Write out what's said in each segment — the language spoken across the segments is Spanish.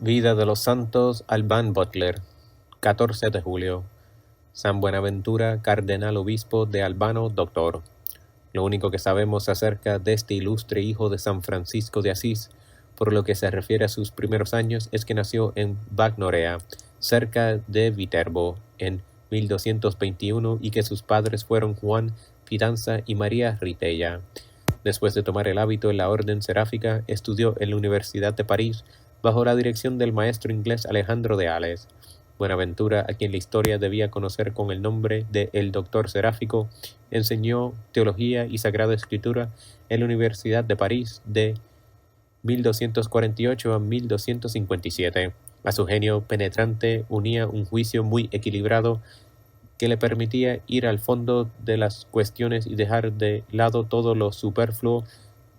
Vida de los santos Albán Butler, 14 de julio. San Buenaventura, cardenal obispo de Albano, doctor. Lo único que sabemos acerca de este ilustre hijo de San Francisco de Asís, por lo que se refiere a sus primeros años, es que nació en Bagnorea, cerca de Viterbo, en 1221, y que sus padres fueron Juan Fidanza y María Ritella. Después de tomar el hábito en la orden seráfica, estudió en la Universidad de París bajo la dirección del maestro inglés Alejandro de Ales. Buenaventura, a quien la historia debía conocer con el nombre de el Doctor Seráfico, enseñó teología y sagrada escritura en la Universidad de París de 1248 a 1257. A su genio penetrante unía un juicio muy equilibrado que le permitía ir al fondo de las cuestiones y dejar de lado todo lo superfluo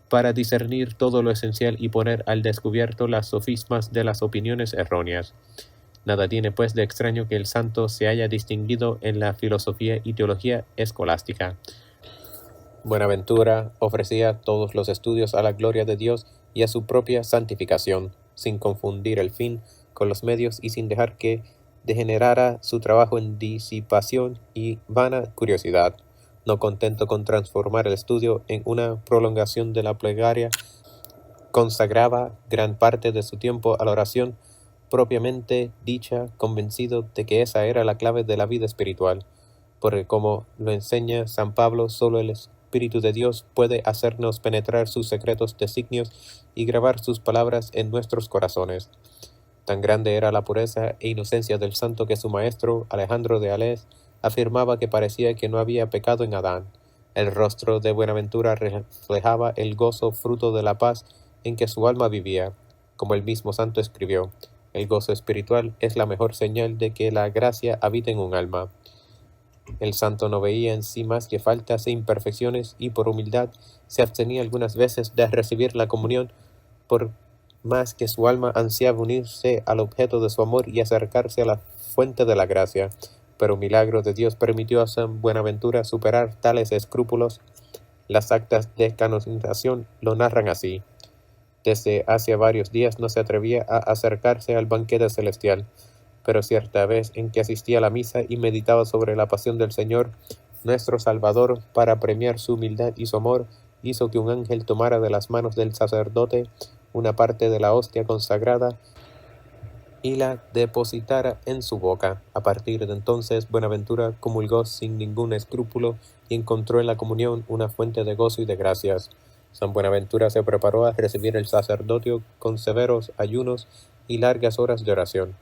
para discernir todo lo esencial y poner al descubierto las sofismas de las opiniones erróneas. Nada tiene pues de extraño que el santo se haya distinguido en la filosofía y teología escolástica. Buenaventura ofrecía todos los estudios a la gloria de Dios y a su propia santificación, sin confundir el fin con los medios y sin dejar que degenerara su trabajo en disipación y vana curiosidad. No contento con transformar el estudio en una prolongación de la plegaria, consagraba gran parte de su tiempo a la oración propiamente dicha, convencido de que esa era la clave de la vida espiritual, porque como lo enseña San Pablo, solo el Espíritu de Dios puede hacernos penetrar sus secretos designios y grabar sus palabras en nuestros corazones. Tan grande era la pureza e inocencia del santo que su maestro, Alejandro de Ales, afirmaba que parecía que no había pecado en Adán. El rostro de Buenaventura reflejaba el gozo fruto de la paz en que su alma vivía. Como el mismo santo escribió, el gozo espiritual es la mejor señal de que la gracia habita en un alma. El santo no veía en sí más que faltas e imperfecciones y por humildad se abstenía algunas veces de recibir la comunión por más que su alma ansiaba unirse al objeto de su amor y acercarse a la fuente de la gracia. Pero un milagro de Dios permitió a San Buenaventura superar tales escrúpulos. Las actas de canonización lo narran así. Desde hace varios días no se atrevía a acercarse al banquete celestial, pero cierta vez en que asistía a la misa y meditaba sobre la pasión del Señor, nuestro Salvador, para premiar su humildad y su amor, hizo que un ángel tomara de las manos del sacerdote una parte de la hostia consagrada y la depositara en su boca. A partir de entonces, Buenaventura comulgó sin ningún escrúpulo y encontró en la comunión una fuente de gozo y de gracias. San Buenaventura se preparó a recibir el sacerdocio con severos ayunos y largas horas de oración,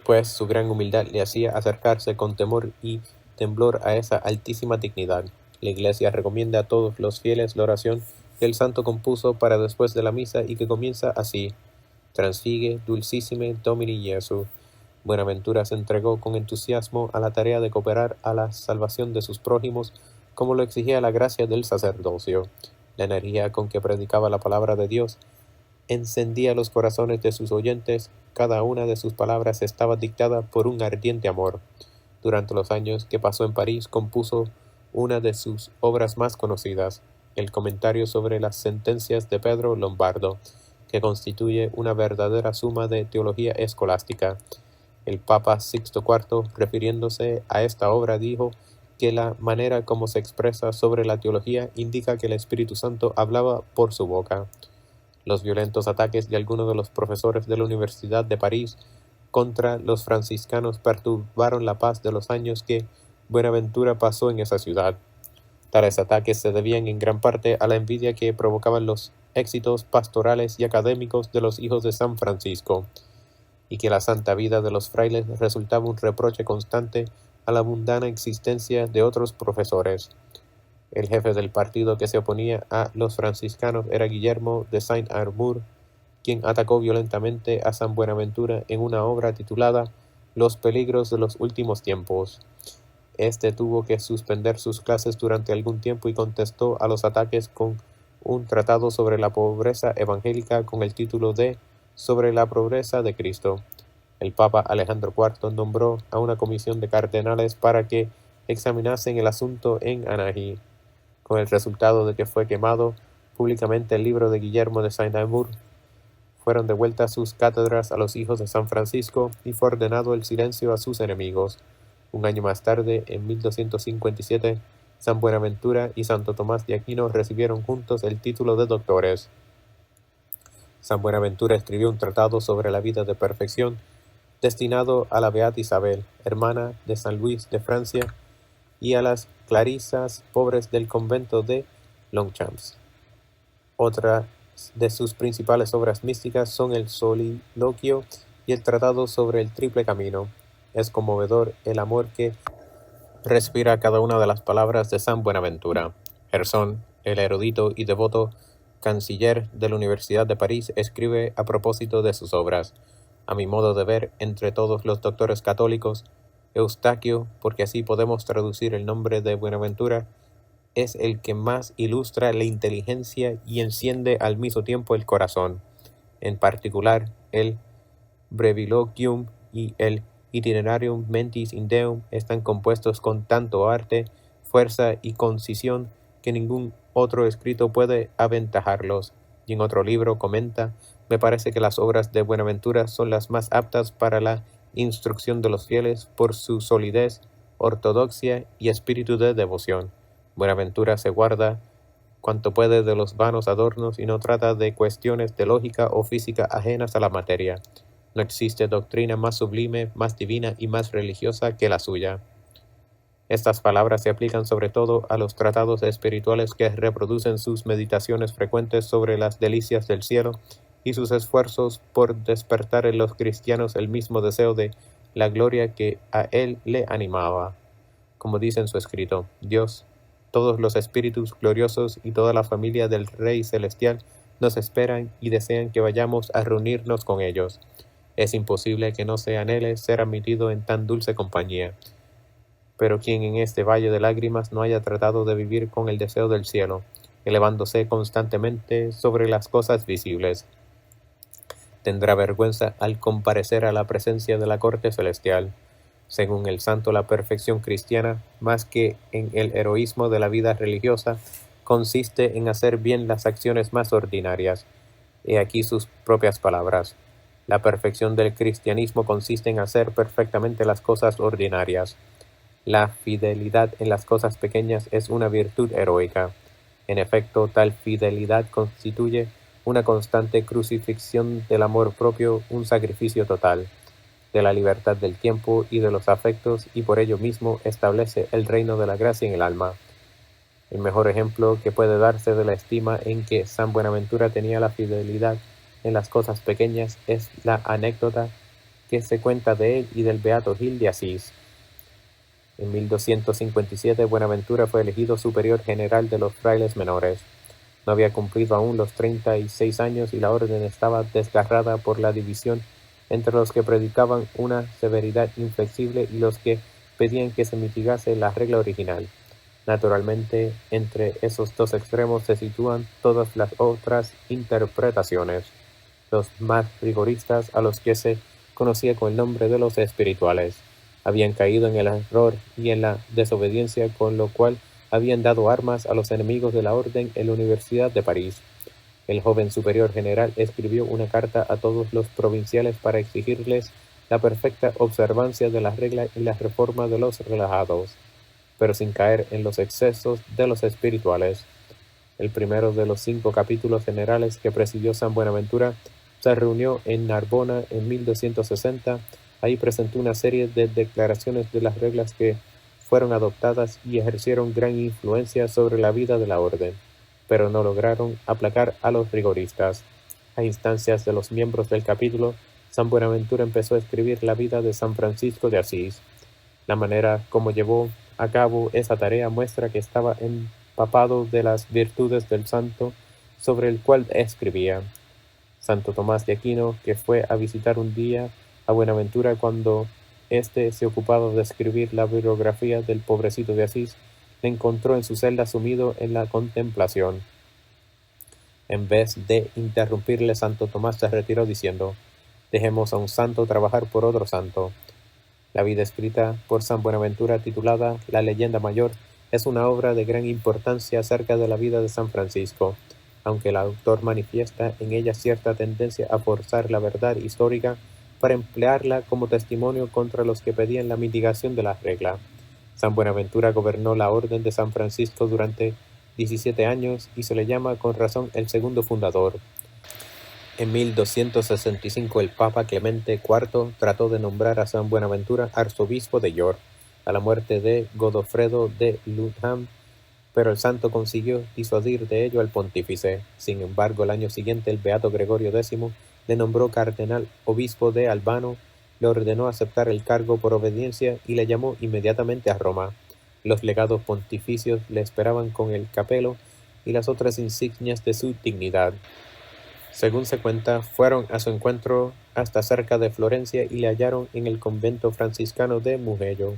pues su gran humildad le hacía acercarse con temor y temblor a esa altísima dignidad. La Iglesia recomienda a todos los fieles la oración que el santo compuso para después de la misa y que comienza así: Transfigue dulcissime Domini Jesu. Buenaventura se entregó con entusiasmo a la tarea de cooperar a la salvación de sus prójimos, como lo exigía la gracia del sacerdocio. La energía con que predicaba la palabra de Dios encendía los corazones de sus oyentes. Cada una de sus palabras estaba dictada por un ardiente amor. Durante los años que pasó en París, compuso una de sus obras más conocidas, el comentario sobre las sentencias de Pedro Lombardo, que constituye una verdadera suma de teología escolástica. El Papa Sixto IV, refiriéndose a esta obra, dijo que la manera como se expresa sobre la teología indica que el Espíritu Santo hablaba por su boca. Los violentos ataques de algunos de los profesores de la Universidad de París contra los franciscanos perturbaron la paz de los años que Buenaventura pasó en esa ciudad. Tales ataques se debían en gran parte a la envidia que provocaban los éxitos pastorales y académicos de los hijos de San Francisco, y que la santa vida de los frailes resultaba un reproche constante a la mundana existencia de otros profesores. El jefe del partido que se oponía a los franciscanos era Guillermo de Saint-Amour, quien atacó violentamente a San Buenaventura en una obra titulada Los peligros de los últimos tiempos. Este tuvo que suspender sus clases durante algún tiempo y contestó a los ataques con un tratado sobre la pobreza evangélica con el título de Sobre la pobreza de Cristo. El Papa Alejandro IV nombró a una comisión de cardenales para que examinasen el asunto en Anaheim, con el resultado de que fue quemado públicamente el libro de Guillermo de Saint-Amour. fueron devueltas sus cátedras a los hijos de San Francisco y fue ordenado el silencio a sus enemigos. Un año más tarde, en 1257, San Buenaventura y Santo Tomás de Aquino recibieron juntos el título de doctores. San Buenaventura escribió un tratado sobre la vida de perfección destinado a la beata Isabel, hermana de San Luis de Francia, y a las clarisas pobres del convento de Longchamps. Otras de sus principales obras místicas son el Soliloquio y el Tratado sobre el Triple Camino. Es conmovedor el amor que respira cada una de las palabras de San Buenaventura. Gerson, el erudito y devoto canciller de la Universidad de París, escribe a propósito de sus obras: a mi modo de ver, entre todos los doctores católicos, Eustaquio, porque así podemos traducir el nombre de Buenaventura, es el que más ilustra la inteligencia y enciende al mismo tiempo el corazón. En particular, el Breviloquium y el Itinerarium Mentis in Deum están compuestos con tanto arte, fuerza y concisión que ningún otro escrito puede aventajarlos. Y en otro libro comenta: me parece que las obras de Buenaventura son las más aptas para la instrucción de los fieles por su solidez, ortodoxia y espíritu de devoción. Buenaventura se guarda cuanto puede de los vanos adornos y no trata de cuestiones de lógica o física ajenas a la materia. No existe doctrina más sublime, más divina y más religiosa que la suya. Estas palabras se aplican sobre todo a los tratados espirituales que reproducen sus meditaciones frecuentes sobre las delicias del cielo y sus esfuerzos por despertar en los cristianos el mismo deseo de la gloria que a él le animaba. Como dice en su escrito: Dios, todos los espíritus gloriosos y toda la familia del Rey Celestial nos esperan y desean que vayamos a reunirnos con ellos. Es imposible que no se anhele ser admitido en tan dulce compañía. Pero quien en este valle de lágrimas no haya tratado de vivir con el deseo del cielo, elevándose constantemente sobre las cosas visibles, tendrá vergüenza al comparecer a la presencia de la corte celestial. Según el santo, la perfección cristiana, más que en el heroísmo de la vida religiosa, consiste en hacer bien las acciones más ordinarias. He aquí sus propias palabras: la perfección del cristianismo consiste en hacer perfectamente las cosas ordinarias. La fidelidad en las cosas pequeñas es una virtud heroica. En efecto, tal fidelidad constituye una constante crucifixión del amor propio, un sacrificio total de la libertad del tiempo y de los afectos, y por ello mismo establece el reino de la gracia en el alma. El mejor ejemplo que puede darse de la estima en que San Buenaventura tenía la fidelidad en las cosas pequeñas es la anécdota que se cuenta de él y del beato Gil de Asís. En 1257 Buenaventura fue elegido superior general de los frailes menores. No había cumplido aún los 36 años y la orden estaba desgarrada por la división entre los que predicaban una severidad inflexible y los que pedían que se mitigase la regla original. Naturalmente, entre esos dos extremos se sitúan todas las otras interpretaciones, los más rigoristas, a los que se conocía con el nombre de los espirituales. Habían caído en el error y en la desobediencia, con lo cual habían dado armas a los enemigos de la orden en la Universidad de París. El joven superior general escribió una carta a todos los provinciales para exigirles la perfecta observancia de las reglas y la reforma de los relajados, pero sin caer en los excesos de los espirituales. El primero de los 5 capítulos generales que presidió San Buenaventura se reunió en Narbona en 1260. Ahí presentó una serie de declaraciones de las reglas que fueron adoptadas y ejercieron gran influencia sobre la vida de la orden, pero no lograron aplacar a los rigoristas. A instancias de los miembros del capítulo, San Buenaventura empezó a escribir la vida de San Francisco de Asís. La manera como llevó a cabo esa tarea muestra que estaba empapado de las virtudes del santo sobre el cual escribía. Santo Tomás de Aquino, que fue a visitar un día a Buenaventura cuando éste se ocupaba de escribir la biografía del pobrecito de Asís, le encontró en su celda sumido en la contemplación. En vez de interrumpirle, Santo Tomás se retiró diciendo: «Dejemos a un santo trabajar por otro santo». La vida escrita por San Buenaventura, titulada La leyenda mayor, es una obra de gran importancia acerca de la vida de San Francisco. aunque el autor manifiesta en ella cierta tendencia a forzar la verdad histórica para emplearla como testimonio contra los que pedían la mitigación de la regla. San Buenaventura gobernó la Orden de San Francisco durante 17 años y se le llama con razón el segundo fundador. En 1265 el Papa Clemente IV trató de nombrar a San Buenaventura arzobispo de York, a la muerte de Godofredo de Ludham, pero el santo consiguió disuadir de ello al pontífice. Sin embargo, el año siguiente el beato Gregorio X le nombró cardenal obispo de Albano, le ordenó aceptar el cargo por obediencia y le llamó inmediatamente a Roma. Los legados pontificios le esperaban con el capelo y las otras insignias de su dignidad. Según se cuenta, fueron a su encuentro hasta cerca de Florencia y le hallaron en el convento franciscano de Mugello,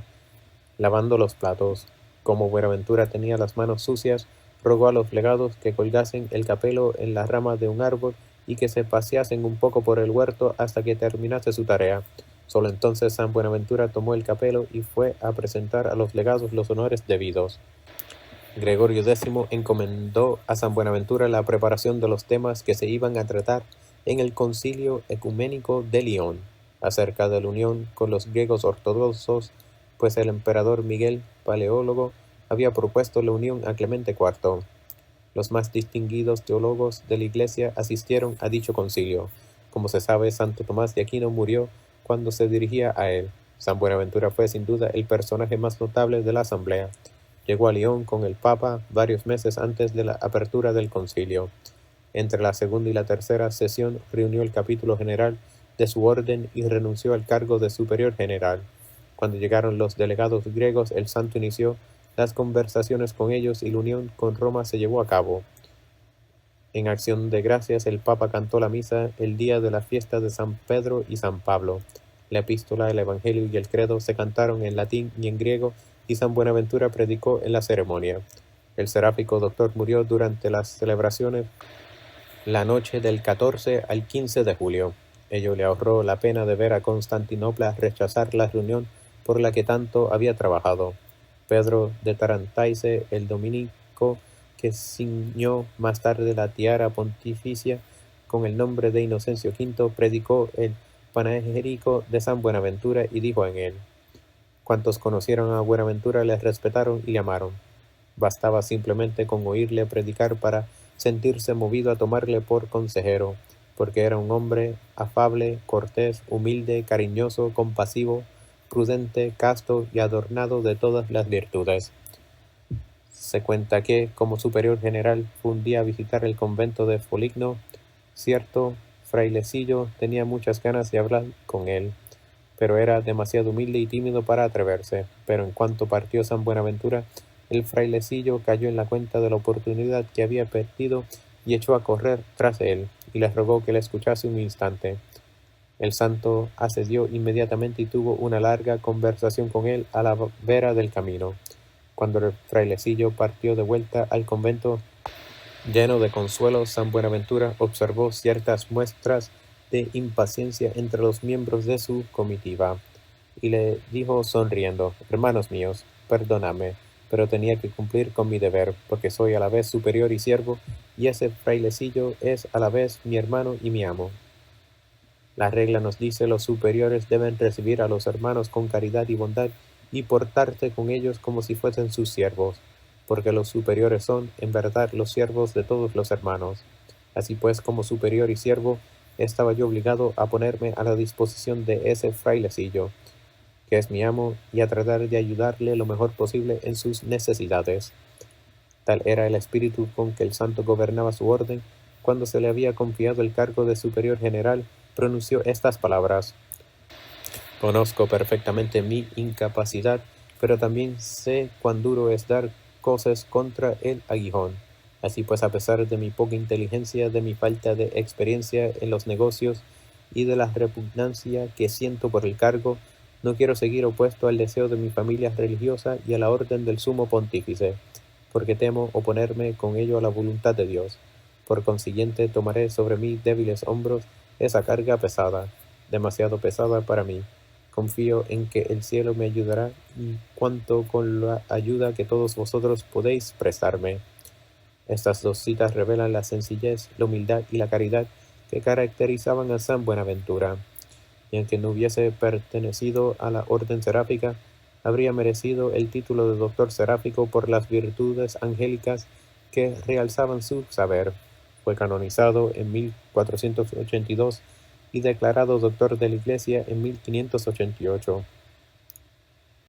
lavando los platos. Como Buenaventura tenía las manos sucias, rogó a los legados que colgasen el capelo en la rama de un árbol y que se paseasen un poco por el huerto hasta que terminase su tarea. Solo entonces San Buenaventura tomó el capelo y fue a presentar a los legados los honores debidos. Gregorio X encomendó a San Buenaventura la preparación de los temas que se iban a tratar en el Concilio Ecuménico de Lyon, acerca de la unión con los griegos ortodoxos, pues el emperador Miguel Paleólogo había propuesto la unión a Clemente IV. Los más distinguidos teólogos de la Iglesia asistieron a dicho concilio. Como se sabe, Santo Tomás de Aquino murió cuando se dirigía a él. San Buenaventura fue sin duda el personaje más notable de la asamblea. Llegó a Lyon con el Papa varios meses antes de la apertura del concilio. Entre la segunda y la tercera sesión reunió el capítulo general de su orden y renunció al cargo de superior general. Cuando llegaron los delegados griegos, el santo inició las conversaciones con ellos y la unión con Roma se llevó a cabo. En acción de gracias, el Papa cantó la misa el día de la fiesta de San Pedro y San Pablo. La epístola, el Evangelio y el credo se cantaron en latín y en griego, y San Buenaventura predicó en la ceremonia. El seráfico doctor murió durante las celebraciones la noche del 14 al 15 de julio. Ello le ahorró la pena de ver a Constantinopla rechazar la reunión por la que tanto había trabajado. Pedro de Tarantaise, el dominico, que ciñó más tarde la tiara pontificia con el nombre de Inocencio V, predicó el panegírico de San Buenaventura y dijo en él: cuantos conocieron a Buenaventura le respetaron y le amaron. Bastaba simplemente con oírle predicar para sentirse movido a tomarle por consejero, porque era un hombre afable, cortés, humilde, cariñoso, compasivo, prudente, casto y adornado de todas las virtudes. Se cuenta que, como superior general, fue un día a visitar el convento de Foligno. Cierto frailecillo tenía muchas ganas de hablar con él, pero era demasiado humilde y tímido para atreverse. Pero en cuanto partió San Buenaventura, el frailecillo cayó en la cuenta de la oportunidad que había perdido y echó a correr tras él, y le rogó que le escuchase un instante. El santo accedió inmediatamente y tuvo una larga conversación con él a la vera del camino. Cuando el frailecillo partió de vuelta al convento, lleno de consuelo, San Buenaventura observó ciertas muestras de impaciencia entre los miembros de su comitiva, y le dijo sonriendo: hermanos míos, perdonadme, pero tenía que cumplir con mi deber, porque soy a la vez superior y siervo, y ese frailecillo es a la vez mi hermano y mi amo. La regla nos dice: los superiores deben recibir a los hermanos con caridad y bondad, y portarse con ellos como si fuesen sus siervos, porque los superiores son, en verdad, los siervos de todos los hermanos. Así pues, como superior y siervo, estaba yo obligado a ponerme a la disposición de ese frailecillo, que es mi amo, y a tratar de ayudarle lo mejor posible en sus necesidades. Tal era el espíritu con que el santo gobernaba su orden. Cuando se le había confiado el cargo de superior general, pronunció estas palabras: conozco perfectamente mi incapacidad, pero también sé cuán duro es dar coces contra el aguijón. Así pues, a pesar de mi poca inteligencia, de mi falta de experiencia en los negocios y de la repugnancia que siento por el cargo, no quiero seguir opuesto al deseo de mi familia religiosa y a la orden del sumo pontífice, porque temo oponerme con ello a la voluntad de Dios. Por consiguiente, tomaré sobre mis débiles hombros esa carga pesada, demasiado pesada para mí. Confío en que el cielo me ayudará y cuanto con la ayuda que todos vosotros podéis prestarme. Estas dos citas revelan la sencillez, la humildad y la caridad que caracterizaban a San Buenaventura, y aunque no hubiese pertenecido a la orden seráfica, habría merecido el título de doctor seráfico por las virtudes angélicas que realzaban su saber. Fue canonizado en 1482 y declarado doctor de la Iglesia en 1588.